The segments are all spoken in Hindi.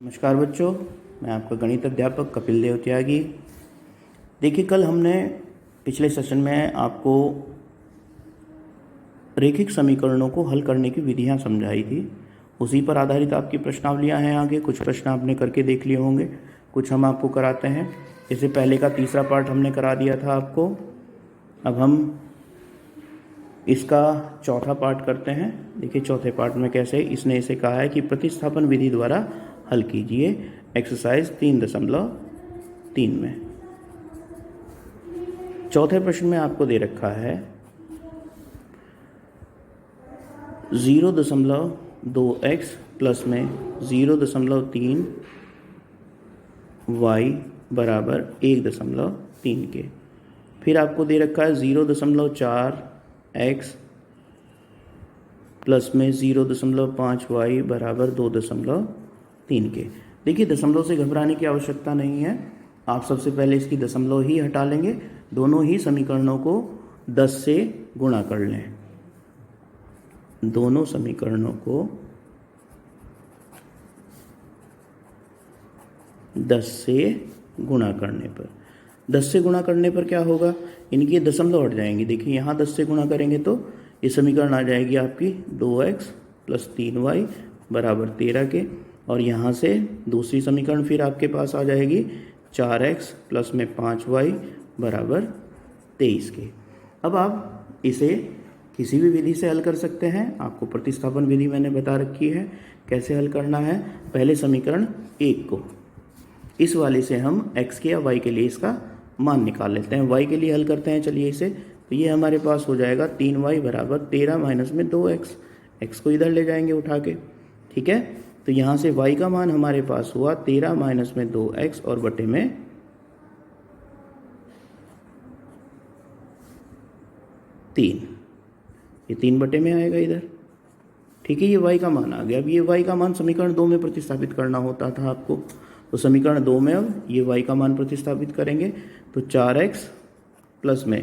नमस्कार बच्चों, मैं आपका गणित अध्यापक कपिल देव त्यागी। देखिए, कल हमने पिछले सेशन में आपको रैखिक समीकरणों को हल करने की विधियां समझाई थी। उसी पर आधारित आपकी प्रश्नावलियां हैं। आगे कुछ प्रश्न आपने करके देख लिए होंगे, कुछ हम आपको कराते हैं। इससे पहले का तीसरा पार्ट हमने करा दिया था आपको। अब हम इसका चौथा पार्ट करते हैं। देखिए, चौथे पार्ट में कैसे इसने इसे कहा है कि प्रतिस्थापन विधि द्वारा हल कीजिए एक्सरसाइज 3.3 में। चौथे प्रश्न में आपको दे रखा है 0.2x प्लस में 0.3 y बराबर 1.3 के। फिर आपको दे रखा है 0.4 x प्लस में 0.5 y बराबर 2.3 के। देखिए, दशमलव से घबराने की आवश्यकता नहीं है। आप सबसे पहले इसकी दशमलव ही हटा लेंगे। दोनों ही समीकरणों को 10 से गुणा कर लें। दोनों समीकरणों को 10 से गुणा करने पर 10 से गुणा करने पर क्या होगा, इनकी दशमलव हट जाएंगी। देखिए, यहाँ 10 से गुणा करेंगे तो ये समीकरण आ जाएगी आपकी 2x प्लस 3y बराबर 13 के। और यहाँ से दूसरी समीकरण फिर आपके पास आ जाएगी 4x प्लस में 5y बराबर 23 के। अब आप इसे किसी भी विधि से हल कर सकते हैं। आपको प्रतिस्थापन विधि मैंने बता रखी है कैसे हल करना है। पहले समीकरण 1 को इस वाले से हम x के या y के लिए इसका मान निकाल लेते हैं। y के लिए हल करते हैं। चलिए इसे, तो ये हमारे पास हो जाएगा 3y बराबर 13 माइनस में 2x। x को इधर ले जाएंगे उठा के, ठीक है। तो यहाँ से y का मान हमारे पास हुआ 13 माइनस में 2x और बटे में 3। ये 3 बटे में आएगा इधर, ठीक है। ये y का मान आ गया। अब ये y का मान समीकरण 2 में प्रतिस्थापित करना होता था आपको। तो समीकरण 2 में अब ये y का मान प्रतिस्थापित करेंगे तो 4x प्लस में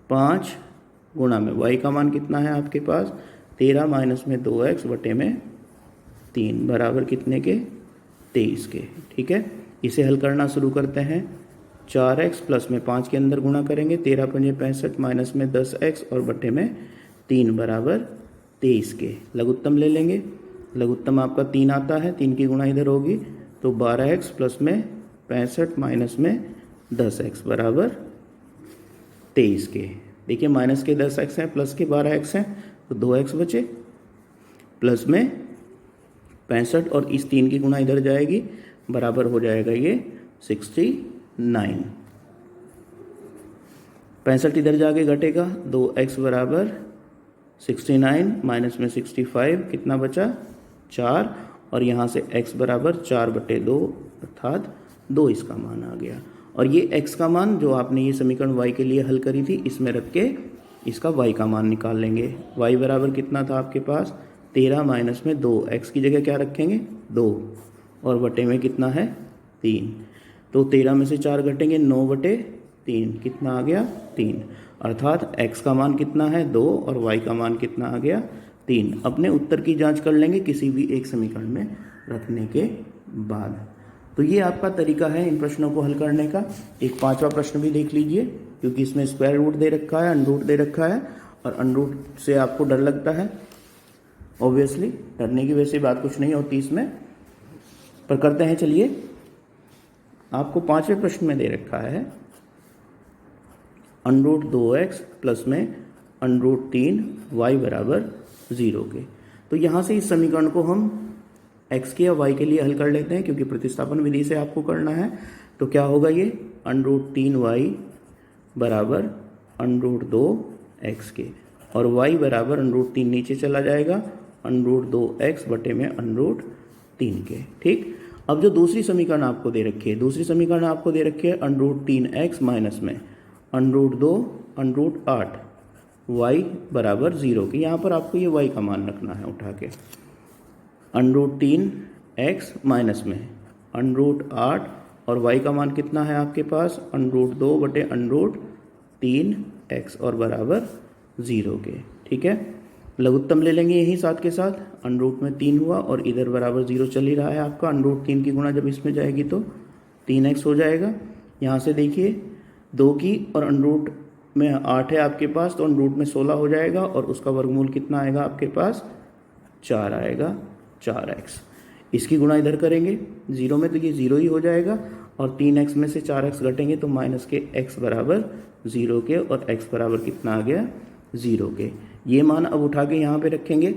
5 गुणा में y का मान कितना है आपके पास 13 माइनस में 2x बटे में 3 बराबर कितने के 23 के, ठीक है। इसे हल करना शुरू करते हैं। 4x प्लस में 5 के अंदर गुणा करेंगे, 13 पंजे 65 माइनस में 10x और बटे में 3 बराबर 23 के। लघुत्तम ले लेंगे। लघुत्तम आपका 3 आता है, 3 की गुणा इधर होगी तो 12x प्लस में 65 माइनस में 10x बराबर 23 के। देखिए, माइनस के 10x हैं, प्लस के 12x हैं, तो 2x बचे। प्लस में 65 और इस 3 की गुणा इधर जाएगी, बराबर हो जाएगा ये 69। 65 इधर जाके घटेगा, 2x बराबर 69 माइनस में 65 कितना बचा 4। और यहाँ से x बराबर 4/2 अर्थात 2 इसका मान आ गया। और ये x का मान जो आपने ये समीकरण y के लिए हल करी थी इसमें रख के इसका y का मान निकाल लेंगे। y बराबर कितना था आपके पास 13 माइनस में 2, x की जगह क्या रखेंगे 2 और बटे में कितना है 3। तो 13 में से 4 घटेंगे 9/3 कितना आ गया 3। अर्थात x का मान कितना है 2 और y का मान कितना आ गया 3। अपने उत्तर की जांच कर लेंगे किसी भी एक समीकरण में रखने के बाद। तो ये आपका तरीका है इन प्रश्नों को हल करने का। एक 5वां प्रश्न भी देख लीजिए, क्योंकि इसमें स्क्वायर रूट दे रखा है, अनरूट दे रखा है, और अनरूट से आपको डर लगता है। ऑब्वियसली डरने की वैसे बात कुछ नहीं होती इसमें, पर करते हैं। चलिए, आपको 5वें प्रश्न में दे रखा है √2x प्लस में √3y बराबर 0 के। तो यहाँ से इस समीकरण को हम x के या y के लिए हल कर लेते हैं, क्योंकि प्रतिस्थापन विधि से आपको करना है। तो क्या होगा ये √3y बराबर √2x के, और y बराबर √3 नीचे चला जाएगा √2x बटे में √3 के, ठीक। अब जो दूसरी समीकरण आपको दे रखी है, दूसरी समीकरण आपको दे रखी है √3x माइनस में √2 √8 y बराबर 0 के। यहाँ पर आपको ये y का मान रखना है उठा के। √3x माइनस में √8 और y का मान कितना है आपके पास √2 बटे √3x और बराबर 0 के, ठीक है। लघुत्तम ले लेंगे यही साथ के साथ, अंडर रूट में 3 हुआ और इधर बराबर 0 चल ही रहा है आपका। अंडर रूट 3 की गुणा जब इसमें जाएगी तो 3x हो जाएगा। यहाँ से देखिए 2 की और अंडर रूट में 8 है आपके पास, तो अंडर रूट में 16 हो जाएगा और उसका वर्गमूल कितना आएगा आपके पास, 4 आएगा, 4x। इसकी गुणा इधर करेंगे 0 में तो ये 0 ही हो जाएगा और 3x में से 4x घटेंगे तो माइनस के x बराबर 0 के और x बराबर कितना आ गया, 0 के। ये मान अब उठा के यहाँ पे रखेंगे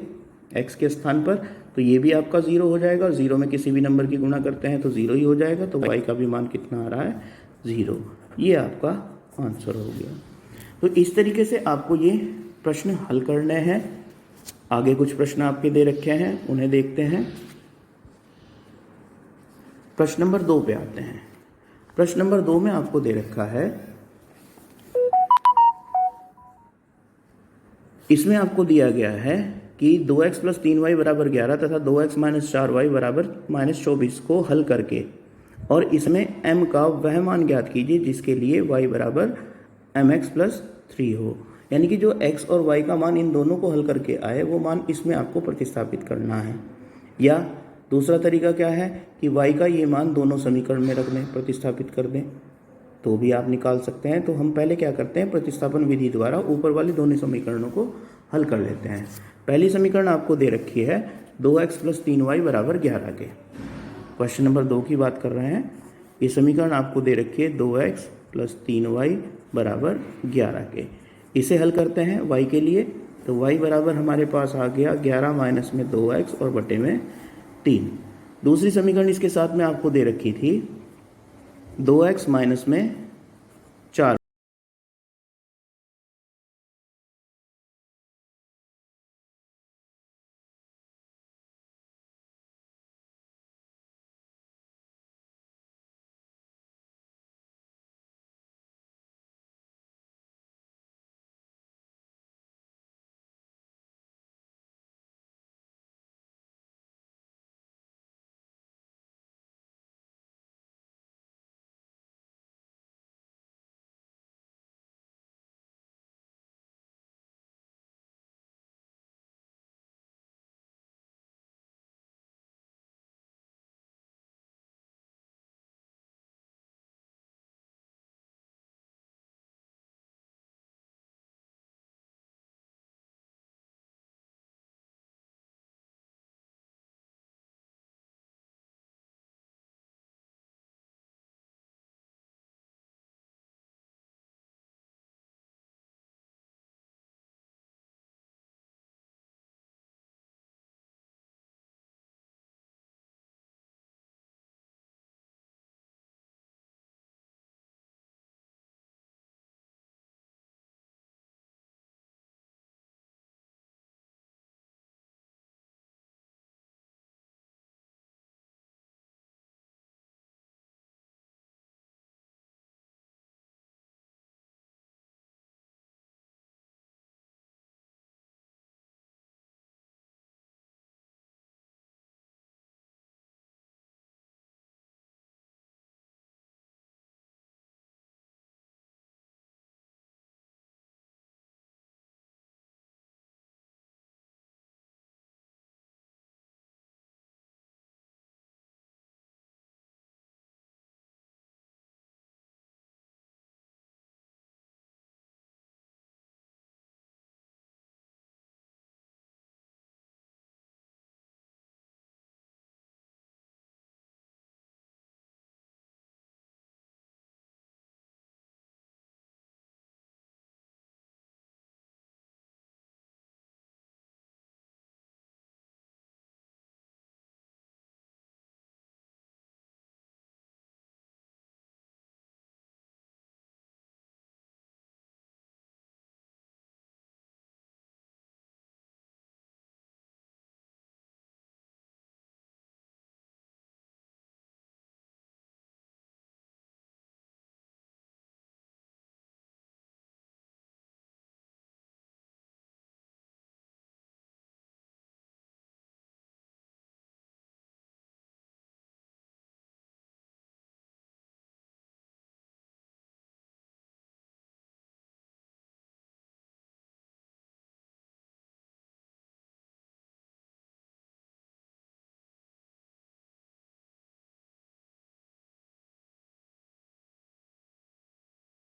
x के स्थान पर, तो ये भी आपका 0 हो जाएगा। 0 में किसी भी नंबर की गुणा करते हैं तो 0 ही हो जाएगा, तो y का भी मान कितना आ रहा है, 0। ये आपका आंसर हो गया। तो इस तरीके से आपको ये प्रश्न हल करने हैं। आगे कुछ प्रश्न आपके दे रखे हैं, उन्हें देखते हैं। प्रश्न नंबर 2 पे आते हैं। प्रश्न नंबर 2 में आपको दे रखा है, इसमें आपको दिया गया है कि 2x प्लस 3y बराबर 11 तथा 2x माइनस 4y बराबर माइनस 24 को हल करके और इसमें m का वह मान ज्ञात कीजिए जिसके लिए y बराबर mx प्लस 3 हो। यानी कि जो x और y का मान इन दोनों को हल करके आए वो मान इसमें आपको प्रतिस्थापित करना है। या दूसरा तरीका क्या है कि y का ये मान दोनों समीकरण में रख दें, प्रतिस्थापित कर दें, तो भी आप निकाल सकते हैं। तो हम पहले क्या करते हैं, प्रतिस्थापन विधि द्वारा ऊपर वाले दोनों समीकरणों को हल कर लेते हैं। पहली समीकरण आपको दे रखी है 2x प्लस 3y बराबर 11 के। क्वेश्चन नंबर 2 की बात कर रहे हैं। ये समीकरण आपको दे रखी है 2x प्लस 3y बराबर 11 के। इसे हल करते हैं y के लिए, तो y बराबर हमारे पास आ गया 11 माइनस में 2x और बटे में 3। दूसरी समीकरण इसके साथ में आपको दे रखी थी 2x माइनस में